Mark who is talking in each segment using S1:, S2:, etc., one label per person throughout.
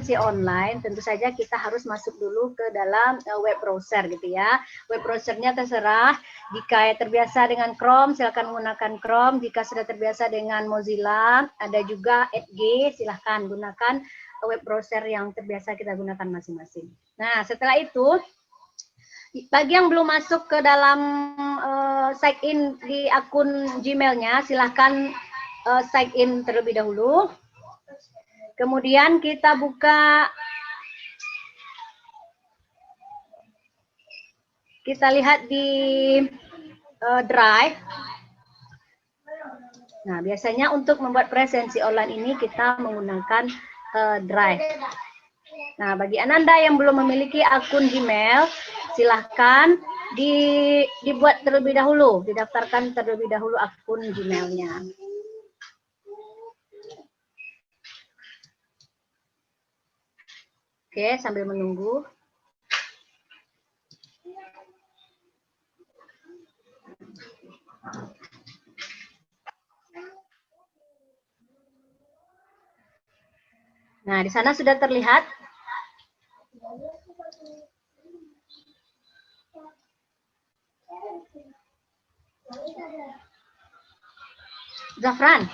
S1: presensi online, tentu saja kita harus masuk dulu ke dalam web browser gitu ya. Web browsernya terserah. Jika terbiasa dengan Chrome, silakan menggunakan Chrome. Jika sudah terbiasa dengan Mozilla, ada juga Edge, silahkan gunakan web browser yang terbiasa kita gunakan masing-masing. Nah, setelah itu, bagi yang belum masuk ke dalam sign in di akun Gmail-nya, silahkan sign in terlebih dahulu. Kemudian kita buka, kita lihat di Drive. Nah, biasanya untuk membuat presensi online ini kita menggunakan Drive. Nah, bagi Ananda yang belum memiliki akun Gmail, silahkan dibuat terlebih dahulu, didaftarkan terlebih dahulu akun Gmail-nya. Oke, sambil menunggu. Nah, di sana sudah terlihat. Zafran.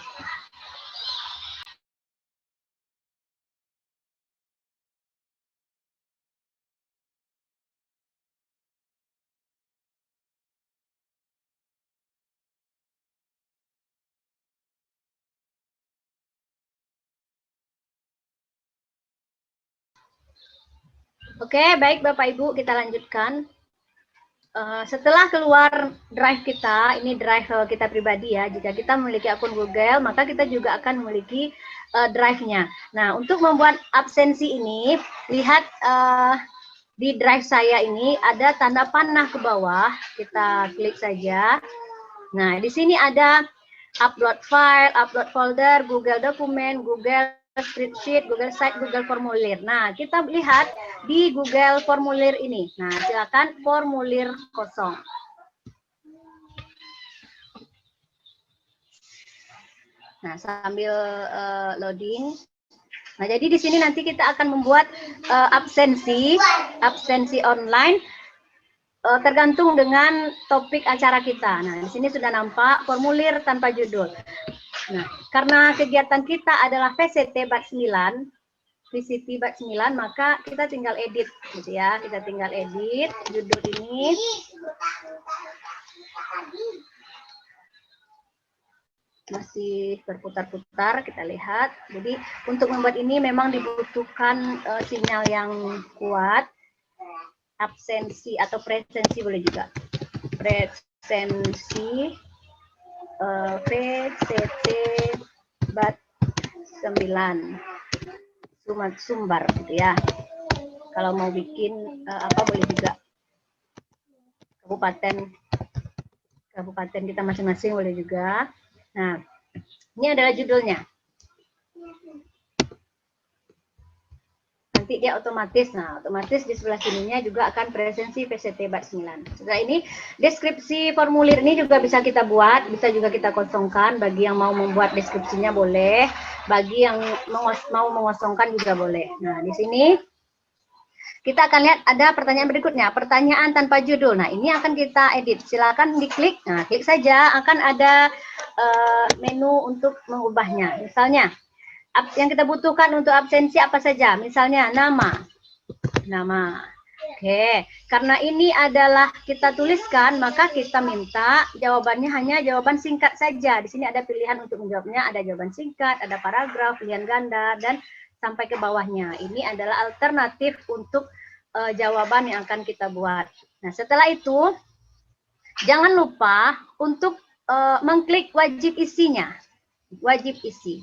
S1: Oke, baik Bapak Ibu, kita lanjutkan. Setelah keluar drive kita, ini drive kita pribadi ya, jika kita memiliki akun Google, maka kita juga akan memiliki drive-nya. Nah, untuk membuat absensi ini, lihat di drive saya ini ada tanda panah ke bawah, kita klik saja. Nah, di sini ada upload file, upload folder, Google dokumen, Google spreadsheet, Google Site, Google formulir. Nah, kita lihat di Google formulir ini. Nah, silakan formulir kosong. Nah, sambil loading. Nah, jadi di sini nanti kita akan membuat absensi online tergantung dengan topik acara kita. Nah, di sini sudah nampak formulir tanpa judul. Nah, karena kegiatan kita adalah VCT Bat 9, VCT Bat 9, maka kita tinggal edit gitu ya. Kita tinggal edit judul ini. Masih berputar-putar, kita lihat. Jadi untuk membuat ini memang dibutuhkan sinyal yang kuat. Absensi atau presensi boleh juga. Presensi VCT Bat 9 Sumbar gitu ya. Kalau mau bikin apa boleh juga. Kabupaten kita masing-masing boleh juga. Nah, ini adalah judulnya. Nanti dia otomatis, otomatis di sebelah sininya juga akan presensi VCT Bat 9. Setelah ini, deskripsi formulir ini juga bisa kita buat, bisa juga kita kosongkan. Bagi yang mau membuat deskripsinya boleh, bagi yang mau mengosongkan juga boleh. Nah, di sini kita akan lihat ada pertanyaan berikutnya, pertanyaan tanpa judul. Nah, ini akan kita edit. Silakan diklik. Nah, klik saja, akan ada menu untuk mengubahnya. Misalnya, yang kita butuhkan untuk absensi apa saja? Misalnya nama. Oke, karena ini adalah kita tuliskan, maka kita minta jawabannya hanya jawaban singkat saja. Di sini ada pilihan untuk menjawabnya, ada jawaban singkat, ada paragraf, pilihan ganda, dan sampai ke bawahnya. Ini adalah alternatif untuk jawaban yang akan kita buat. Nah, setelah itu, jangan lupa untuk mengklik wajib isinya. Wajib isi.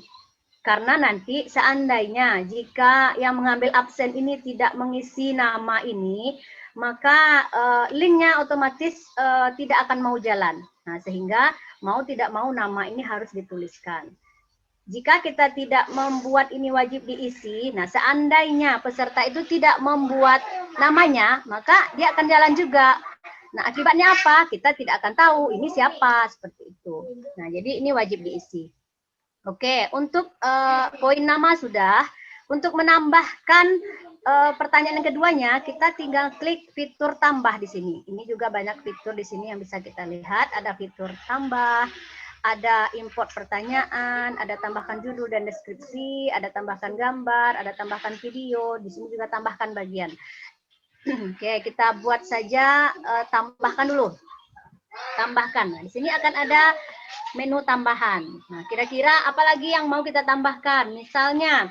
S1: Karena nanti seandainya jika yang mengambil absen ini tidak mengisi nama ini, maka linknya otomatis tidak akan mau jalan. Nah, sehingga mau tidak mau nama ini harus dituliskan. Jika kita tidak membuat ini wajib diisi, nah seandainya peserta itu tidak membuat namanya, maka dia akan jalan juga. Nah, akibatnya apa? Kita tidak akan tahu ini siapa, seperti itu. Nah, jadi ini wajib diisi. Oke, untuk poin nama sudah, Untuk menambahkan pertanyaan yang keduanya, kita tinggal klik fitur tambah di sini. Ini juga banyak fitur di sini yang bisa kita lihat. Ada fitur tambah, ada import pertanyaan, ada tambahkan judul dan deskripsi, ada tambahkan gambar, ada tambahkan video. Di sini juga tambahkan bagian. Oke, kita buat saja tambahkan dulu. Tambahkan. Nah, di sini akan ada menu tambahan. Nah, kira-kira apa lagi yang mau kita tambahkan? Misalnya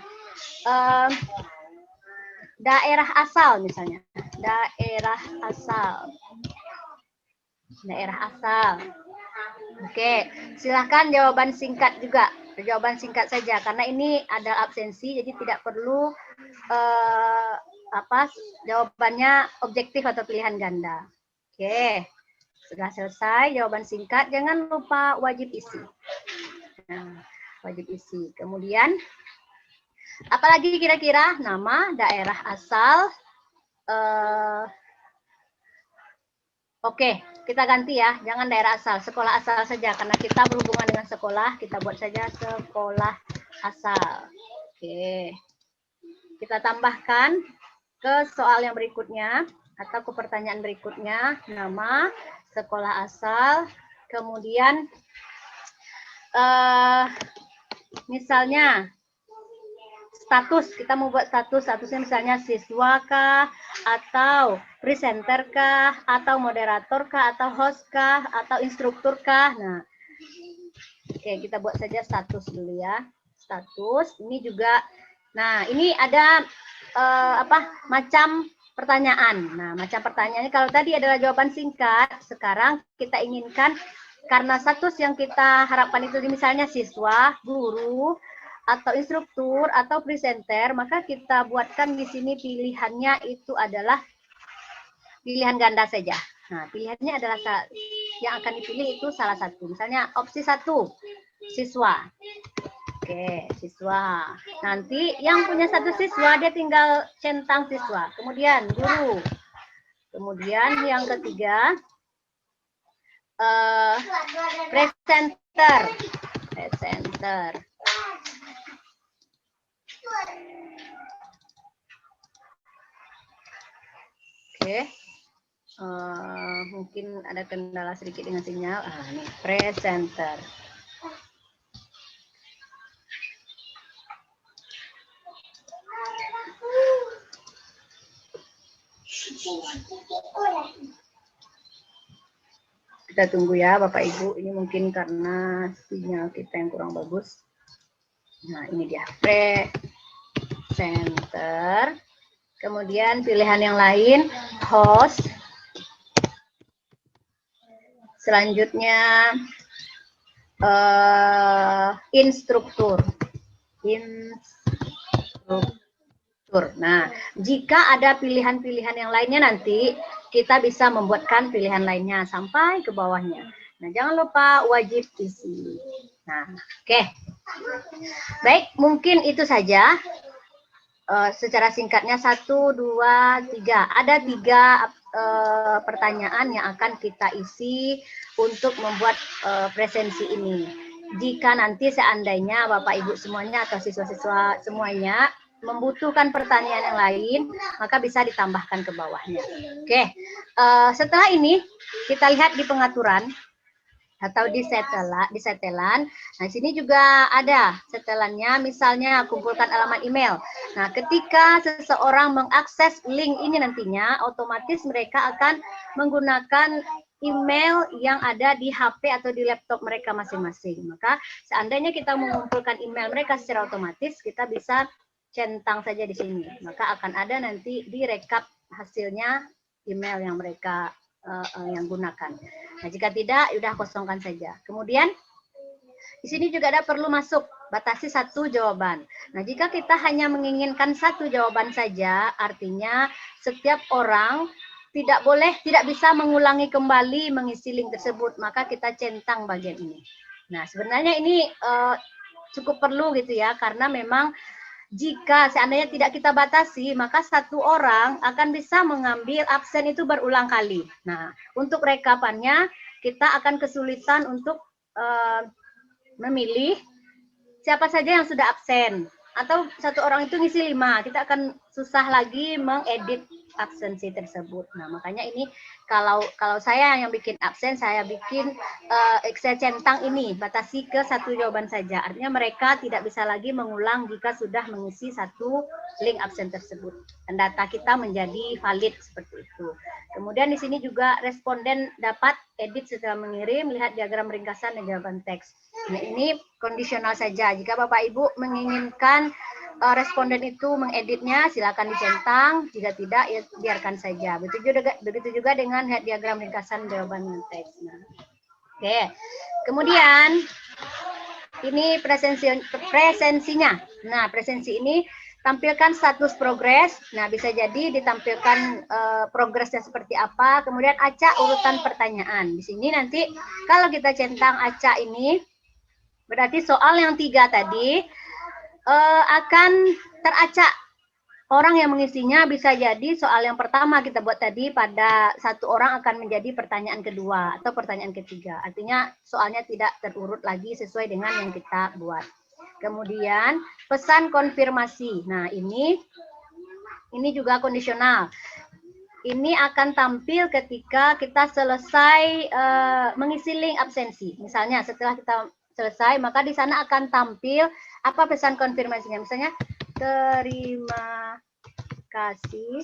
S1: daerah asal misalnya. Daerah asal. Daerah asal. Oke, silahkan jawaban singkat juga. Jawaban singkat saja karena ini ada absensi jadi tidak perlu jawabannya objektif atau pilihan ganda. Oke. Sudah selesai jawaban singkat, jangan lupa wajib isi. Nah, wajib isi. Kemudian, apalagi kira-kira nama, daerah asal. Oke, kita ganti ya. Jangan daerah asal, sekolah asal saja. Karena kita berhubungan dengan sekolah, kita buat saja sekolah asal. Oke. Kita tambahkan ke soal yang berikutnya atau ke pertanyaan berikutnya, nama, sekolah asal, kemudian misalnya status, kita mau buat statusnya misalnya siswa kah, atau presenter kah, atau moderator kah, atau host kah, atau instruktur kah. Nah, oke, kita buat saja status dulu ya. Status, ini juga, nah ini ada macam pertanyaan. Nah, macam pertanyaannya kalau tadi adalah jawaban singkat, sekarang kita inginkan karena status yang kita harapkan itu misalnya siswa, guru, atau instruktur, atau presenter, maka kita buatkan di sini pilihannya itu adalah pilihan ganda saja. Nah, pilihannya adalah yang akan dipilih itu salah satu. Misalnya opsi 1, siswa. Oke, siswa. Nanti yang punya satu siswa, dia tinggal centang siswa. Kemudian guru. Kemudian yang ketiga, presenter. Presenter. Oke. Mungkin ada kendala sedikit dengan sinyal. Ini presenter. Kita tunggu ya Bapak Ibu, ini mungkin karena sinyal kita yang kurang bagus. Nah, ini dia presenter. Kemudian pilihan yang lain host. Selanjutnya instruktur. Nah, jika ada pilihan-pilihan yang lainnya nanti kita bisa membuatkan pilihan lainnya sampai ke bawahnya. Nah, jangan lupa wajib isi. Nah, oke. Baik, mungkin itu saja. Secara singkatnya 1, 2, 3. Ada 3 pertanyaan yang akan kita isi untuk membuat presensi ini. Jika nanti seandainya Bapak Ibu semuanya atau siswa-siswa semuanya membutuhkan pertanyaan yang lain, maka bisa ditambahkan ke bawahnya. Oke, setelah ini kita lihat di pengaturan atau di setelan. Nah, sini juga ada setelannya, misalnya kumpulkan alamat email. Nah, ketika seseorang mengakses link ini nantinya, otomatis mereka akan menggunakan email yang ada di HP atau di laptop mereka masing-masing. Maka seandainya kita mengumpulkan email mereka secara otomatis, kita bisa centang saja di sini. Maka akan ada nanti direkap hasilnya email yang mereka yang gunakan. Nah, jika tidak, sudah kosongkan saja. Kemudian di sini juga ada perlu masuk, batasi 1 jawaban. Nah, jika kita hanya menginginkan 1 jawaban saja, artinya setiap orang tidak bisa mengulangi kembali mengisi link tersebut, maka kita centang bagian ini. Nah, sebenarnya ini cukup perlu gitu ya, karena memang jika seandainya tidak kita batasi, maka 1 orang akan bisa mengambil absen itu berulang kali. Nah, untuk rekapannya, kita akan kesulitan untuk memilih siapa saja yang sudah absen. atau satu orang itu ngisi 5, kita akan susah lagi mengedit absensi tersebut. Nah, makanya ini kalau saya yang bikin absen, saya bikin Excel centang ini, batasi ke satu jawaban saja. Artinya mereka tidak bisa lagi mengulang jika sudah mengisi satu link absen tersebut. Dan data kita menjadi valid seperti itu. Kemudian di sini juga responden dapat edit setelah mengirim, lihat diagram ringkasan dan jawaban teks. Nah, ini kondisional saja. Jika Bapak Ibu menginginkan responden itu mengeditnya, silakan dicentang. Jika tidak, ya biarkan saja. Begitu juga dengan diagram ringkasan jawaban teks. Nah, oke. Kemudian ini presensinya. Nah, presensi ini tampilkan status progres. Nah, bisa jadi ditampilkan progresnya seperti apa. Kemudian acak urutan pertanyaan. Di sini nanti kalau kita centang acak ini, berarti soal yang 3 tadi akan teracak orang yang mengisinya. Bisa jadi soal yang pertama kita buat tadi pada satu orang akan menjadi pertanyaan kedua atau pertanyaan ketiga. Artinya soalnya tidak terurut lagi sesuai dengan yang kita buat. Kemudian pesan konfirmasi. Nah, ini juga kondisional. Ini akan tampil ketika kita selesai mengisi link absensi. Misalnya setelah kita selesai, maka di sana akan tampil apa pesan konfirmasinya. Misalnya, terima kasih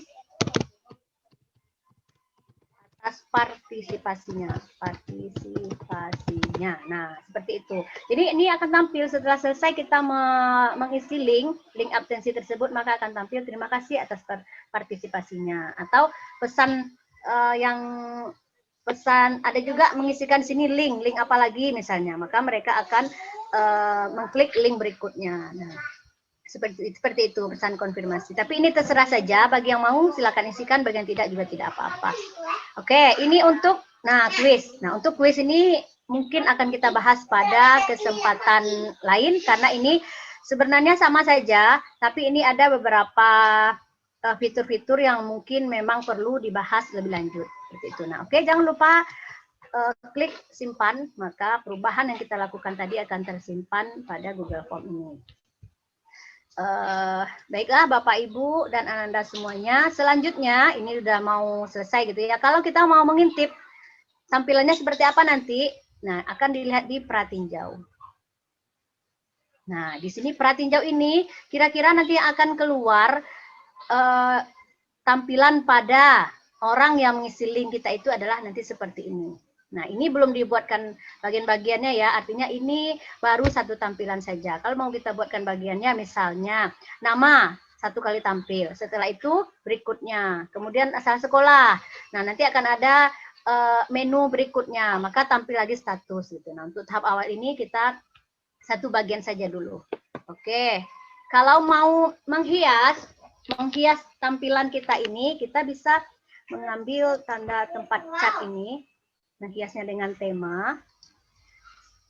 S1: atas partisipasinya. Nah, seperti itu. Jadi ini akan tampil setelah selesai kita mengisi link absensi tersebut, maka akan tampil terima kasih atas partisipasinya. Atau pesan ada juga mengisikan sini link apa lagi misalnya, maka mereka akan mengklik link berikutnya. Nah, seperti itu pesan konfirmasi. Tapi ini terserah saja, bagi yang mau silakan isikan, bagi yang tidak juga tidak apa-apa. Oke, ini untuk kuis. Nah, untuk kuis ini mungkin akan kita bahas pada kesempatan lain karena ini sebenarnya sama saja, tapi ini ada beberapa fitur-fitur yang mungkin memang perlu dibahas lebih lanjut. Seperti itu. Nah, oke, jangan lupa klik simpan, maka perubahan yang kita lakukan tadi akan tersimpan pada Google Form ini. Baiklah Bapak Ibu dan Ananda semuanya, selanjutnya ini udah mau selesai gitu ya. Kalau kita mau mengintip tampilannya seperti apa nanti, nah akan dilihat di pratinjau. Nah, di sini pratinjau ini kira-kira nanti akan keluar tampilan pada orang yang mengisi link kita itu adalah nanti seperti ini. Nah, ini belum dibuatkan bagian-bagiannya ya, artinya ini baru satu tampilan saja. Kalau mau kita buatkan bagiannya, misalnya nama 1 kali tampil, setelah itu berikutnya, kemudian asal sekolah. Nah, nanti akan ada menu berikutnya, maka tampil lagi status gitu. Nah, untuk tahap awal ini kita satu bagian saja dulu. Oke, kalau mau menghias tampilan kita ini, kita bisa mengambil tanda tempat cat ini, menghiasnya dengan tema.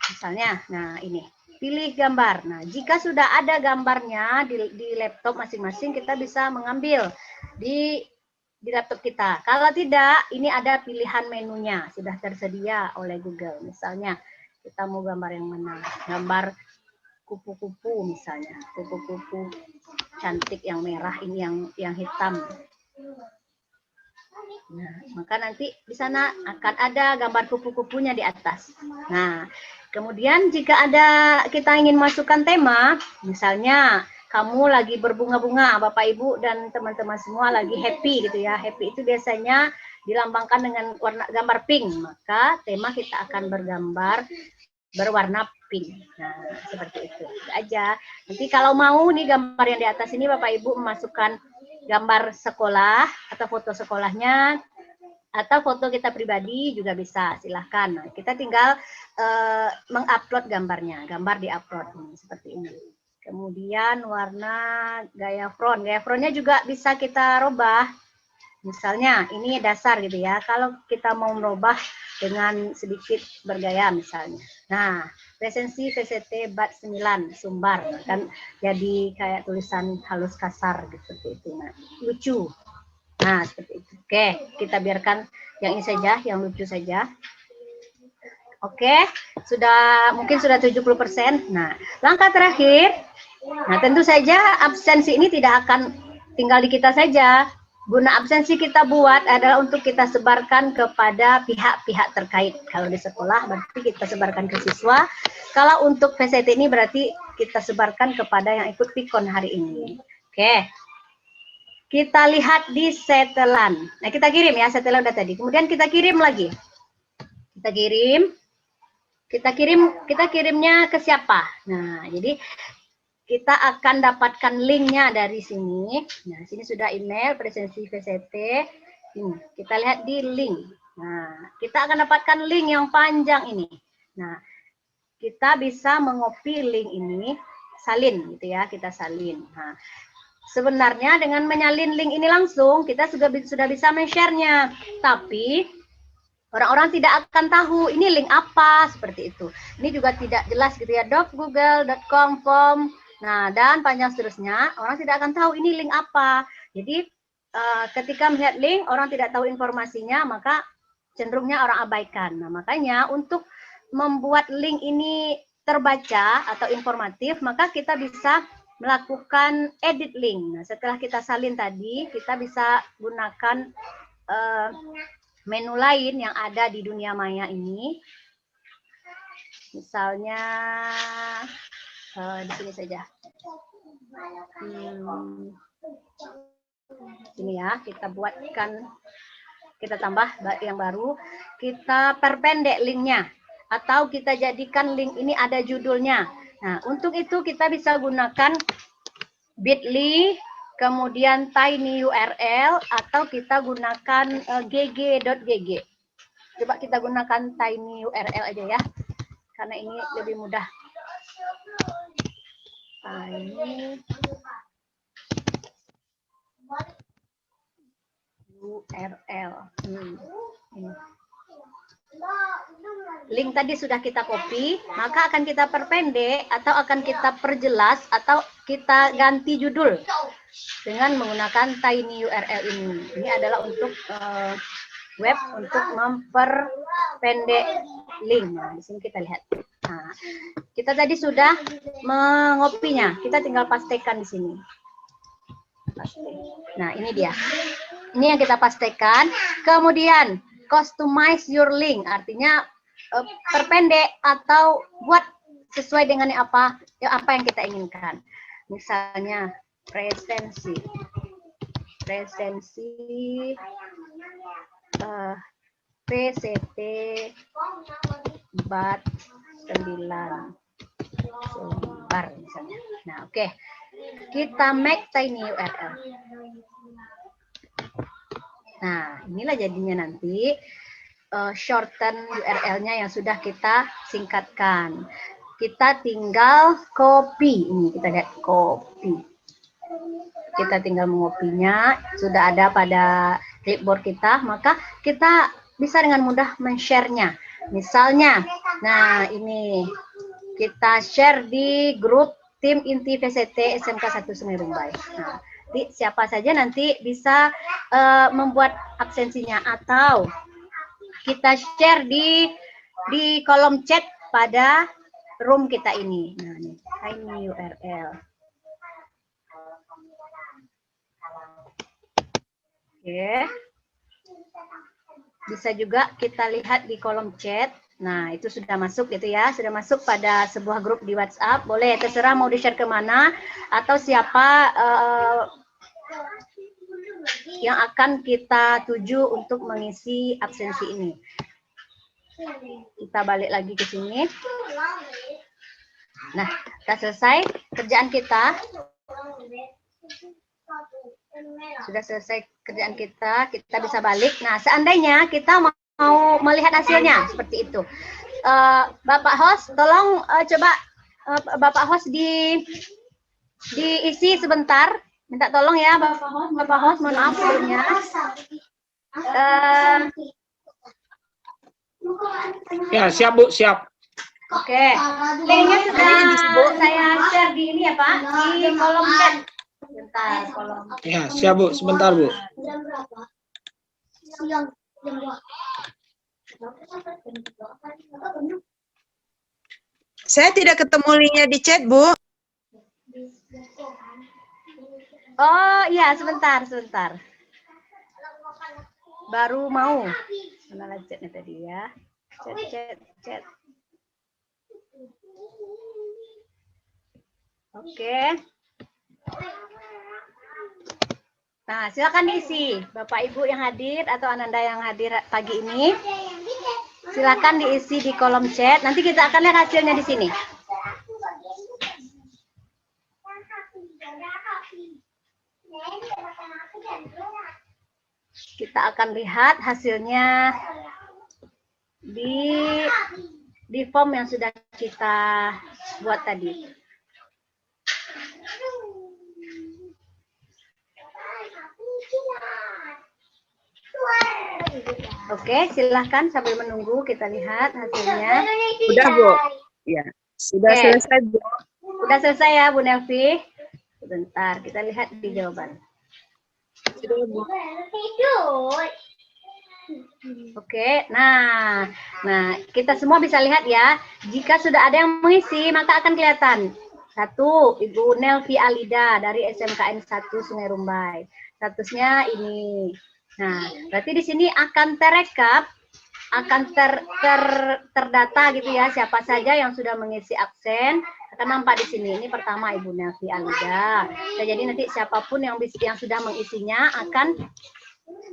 S1: Misalnya, nah ini, pilih gambar. Nah, jika sudah ada gambarnya di laptop masing-masing, kita bisa mengambil di laptop kita. Kalau tidak, ini ada pilihan menunya, sudah tersedia oleh Google. Misalnya, kita mau gambar yang mana? Gambar kupu-kupu misalnya, kupu-kupu cantik yang merah, ini yang hitam. Nah, maka nanti di sana akan ada gambar kupu-kupunya di atas. Nah, kemudian jika kita ingin masukkan tema, misalnya kamu lagi berbunga-bunga, Bapak Ibu dan teman-teman semua lagi happy gitu ya. Happy itu biasanya dilambangkan dengan warna gambar pink, maka tema kita akan berwarna pink. Nah, seperti itu aja. Nanti kalau mau nih gambar yang di atas ini Bapak Ibu memasukkan gambar sekolah atau foto sekolahnya atau foto kita pribadi juga bisa, silahkan. Nah, kita tinggal mengupload gambarnya, gambar diupload seperti ini. Kemudian warna gaya frontnya juga bisa kita robah. Misalnya ini dasar gitu ya, kalau kita mau merubah dengan sedikit bergaya misalnya. Nah, presensi VCT Bat 9 Sumbar kan jadi kayak tulisan halus kasar gitu, seperti itu. Nah, lucu. Nah, seperti itu. Oke, kita biarkan yang ini saja, yang lucu saja. Oke, mungkin sudah 70%. Nah, langkah terakhir Nah, tentu saja absensi ini tidak akan tinggal di kita saja. Guna absensi kita buat adalah untuk kita sebarkan kepada pihak-pihak terkait. Kalau di sekolah berarti kita sebarkan ke siswa. Kalau untuk VCT ini berarti kita sebarkan kepada yang ikut pikon hari ini. Oke. Kita lihat di setelan. Nah, kita kirim ya, setelan udah tadi. Kemudian kita kirim lagi. Kita kirimnya ke siapa? Nah, jadi kita akan dapatkan linknya dari sini. Nah, sini sudah email presensi VCT. Ini kita lihat di link. Nah, kita akan dapatkan link yang panjang ini. Nah, kita bisa mengopi link ini, salin gitu ya, kita salin. Nah, sebenarnya dengan menyalin link ini langsung kita sudah bisa men-share-nya. Tapi orang-orang tidak akan tahu ini link apa seperti itu. Ini juga tidak jelas gitu ya, .google.com form. Nah, dan panjang seterusnya, orang tidak akan tahu ini link apa. Jadi, ketika melihat link, orang tidak tahu informasinya, maka cenderungnya orang abaikan. Nah, makanya untuk membuat link ini terbaca atau informatif, maka kita bisa melakukan edit link. Nah, setelah kita salin tadi, kita bisa gunakan menu lain yang ada di dunia maya ini. Misalnya, di sini saja. Ini ya, kita buatkan, kita tambah yang baru, kita perpendek linknya, atau kita jadikan link ini ada judulnya. Nah, untuk itu kita bisa gunakan bit.ly, kemudian tiny URL, atau kita gunakan gg.gg. Coba kita gunakan tiny URL aja ya, karena ini lebih mudah. Tiny URL. Link tadi sudah kita copy, maka akan kita perpendek atau akan kita perjelas atau kita ganti judul dengan menggunakan tiny URL ini. Ini adalah untuk web untuk memperpendek link. Nah, di sini kita lihat. Nah, kita tadi sudah mengopinya, kita tinggal pastekan di sini. Nah, ini dia. Ini yang kita pastekan. Kemudian customize your link, artinya perpendek atau buat sesuai dengan apa yang kita inginkan. Misalnya presensi PCT bat 9 lembar misalnya. Nah, oke. Kita make tiny URL. Nah, inilah jadinya nanti shorten URL-nya yang sudah kita singkatkan. Kita tinggal copy. Ini kita lihat copy. Kita tinggal mengopinya, sudah ada pada clipboard kita, maka kita bisa dengan mudah men-share-nya. Misalnya, nah ini kita share di grup tim inti VCT SMK 1 Sungai Rumbai. Nah, siapa saja nanti bisa membuat absensinya, atau kita share di kolom chat pada room kita ini. Nah, ini tiny URL. Oke. Bisa juga kita lihat di kolom chat. Nah, itu sudah masuk gitu ya, sudah masuk pada sebuah grup di WhatsApp. Boleh, terserah mau di-share kemana, atau siapa yang akan kita tuju untuk mengisi absensi ini. Kita balik lagi ke sini. Nah, kita selesai kerjaan kita. Sudah selesai kerjaan kita, kita bisa balik. Nah, seandainya kita mau melihat hasilnya seperti itu. Bapak host, tolong coba Bapak host diisi sebentar. Minta tolong ya Bapak host, mohon maaf sebelumnya.
S2: Ya, siap Bu, siap.
S1: Oke, linknya sudah saya share di ini ya Pak, di kolom chat. Sebentar, kolom.
S2: Ya, siap Bu, sebentar Bu.
S3: Saya tidak ketemu linknya di chat, Bu.
S1: Oh iya, sebentar. Baru mau. Mana chatnya tadi ya? Chat. Oke. Nah, silakan diisi. Bapak Ibu yang hadir atau Ananda yang hadir pagi ini, silakan diisi di kolom chat. Nanti kita akan lihat hasilnya di sini. Kita akan lihat hasilnya di form yang sudah kita buat tadi. Oke, silahkan sambil menunggu kita lihat hasilnya.
S3: Udah, Bu. Ya, sudah selesai, Bu.
S1: Sudah selesai ya, Bu Nelvi. Sebentar, kita lihat di jawaban. Oke, nah kita semua bisa lihat ya. Jika sudah ada yang mengisi, maka akan kelihatan. 1, Ibu Nelvi Alida dari SMKN 1 Sungai Rumbai. Statusnya ini. Nah, berarti di sini akan terekap, akan terdata gitu ya, siapa saja yang sudah mengisi absen akan nampak di sini. Ini pertama Ibu Nelvi Alida. Nah, jadi nanti siapapun yang sudah mengisinya akan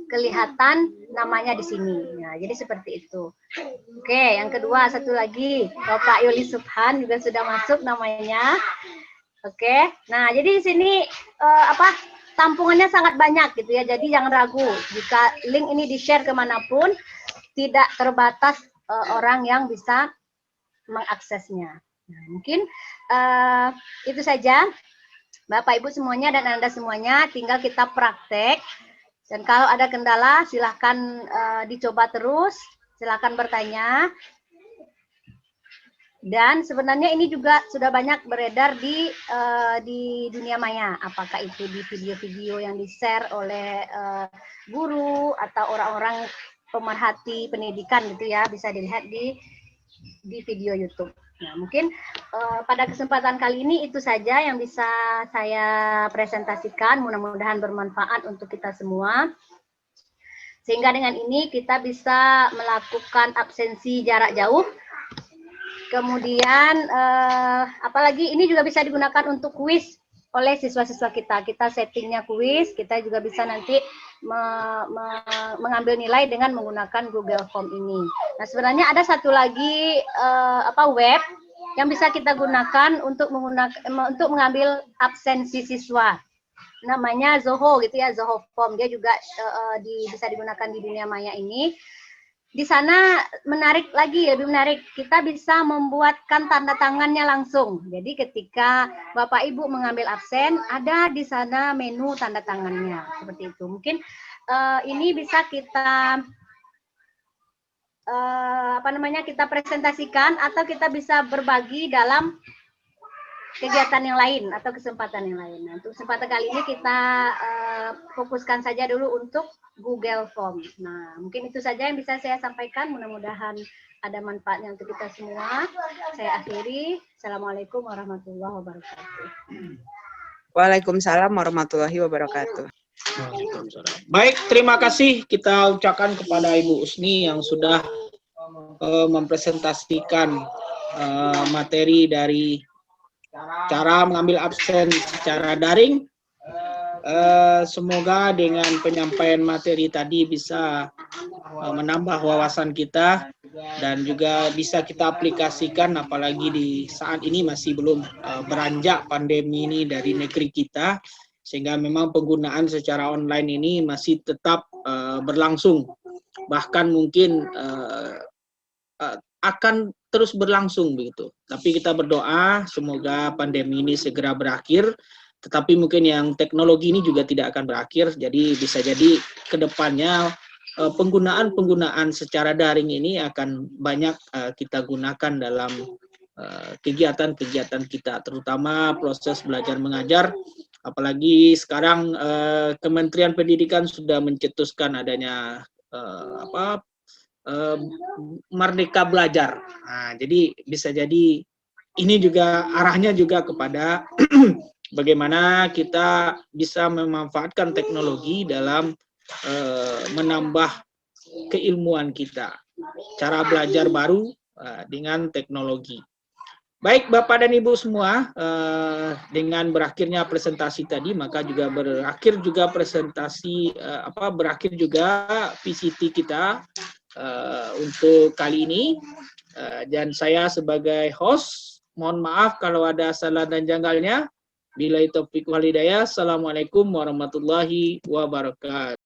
S1: kelihatan namanya di sini. Nah, jadi seperti itu. Oke, yang kedua satu lagi Bapak Yuli Subhan juga sudah masuk namanya. Oke, nah jadi di sini tampungannya sangat banyak gitu ya. Jadi jangan ragu jika link ini di-share kemanapun, tidak terbatas orang yang bisa mengaksesnya. Nah, mungkin itu saja Bapak Ibu semuanya dan Anda semuanya, tinggal kita praktek. Dan kalau ada kendala silahkan dicoba terus, silahkan bertanya. Dan sebenarnya ini juga sudah banyak beredar di dunia maya, apakah itu di video-video yang di-share oleh guru atau orang-orang pemerhati pendidikan gitu ya, bisa dilihat di video YouTube. Nah, mungkin pada kesempatan kali ini itu saja yang bisa saya presentasikan, mudah-mudahan bermanfaat untuk kita semua. Sehingga dengan ini kita bisa melakukan absensi jarak jauh. Kemudian apalagi ini juga bisa digunakan untuk kuis oleh siswa-siswa kita. Kita settingnya kuis, kita juga bisa nanti mengambil nilai dengan menggunakan Google Form ini. Nah, sebenarnya ada satu lagi web yang bisa kita gunakan untuk mengambil absensi siswa. Namanya Zoho gitu ya, Zoho Form. Dia juga bisa digunakan di dunia maya ini. Di sana lebih menarik, kita bisa membuatkan tanda tangannya langsung. Jadi ketika Bapak Ibu mengambil absen, ada di sana menu tanda tangannya, seperti itu. Mungkin ini bisa kita kita presentasikan atau kita bisa berbagi dalam kegiatan yang lain atau kesempatan yang lain. Nah, untuk kesempatan kali ini kita fokuskan saja dulu untuk Google Form. Nah, mungkin itu saja yang bisa saya sampaikan. Mudah-mudahan ada manfaatnya untuk kita semua. Saya akhiri. Assalamualaikum warahmatullahi wabarakatuh.
S3: Waalaikumsalam warahmatullahi wabarakatuh.
S2: Baik, terima kasih kita ucapkan kepada Ibu Usni yang sudah mempresentasikan materi dari cara mengambil absen secara daring. Semoga dengan penyampaian materi tadi bisa menambah wawasan kita dan juga bisa kita aplikasikan, apalagi di saat ini masih belum beranjak pandemi ini dari negeri kita, sehingga memang penggunaan secara online ini masih tetap berlangsung, bahkan mungkin akan terus berlangsung begitu. Tapi kita berdoa semoga pandemi ini segera berakhir. Tetapi mungkin yang teknologi ini juga tidak akan berakhir. Jadi bisa jadi kedepannya penggunaan secara daring ini akan banyak kita gunakan dalam kegiatan-kegiatan kita, terutama proses belajar mengajar. Apalagi sekarang Kementerian Pendidikan sudah mencetuskan adanya Merdeka Belajar. Nah, jadi bisa jadi ini juga arahnya juga kepada bagaimana kita bisa memanfaatkan teknologi dalam menambah keilmuan kita. Cara belajar baru dengan teknologi. Baik Bapak dan Ibu semua, dengan berakhirnya presentasi tadi, maka juga berakhir juga presentasi berakhir juga PCT kita untuk kali ini. Dan saya sebagai host, mohon maaf kalau ada salah dan janggalnya. Billahi taufiq wal hidayah. Assalamualaikum warahmatullahi wabarakatuh.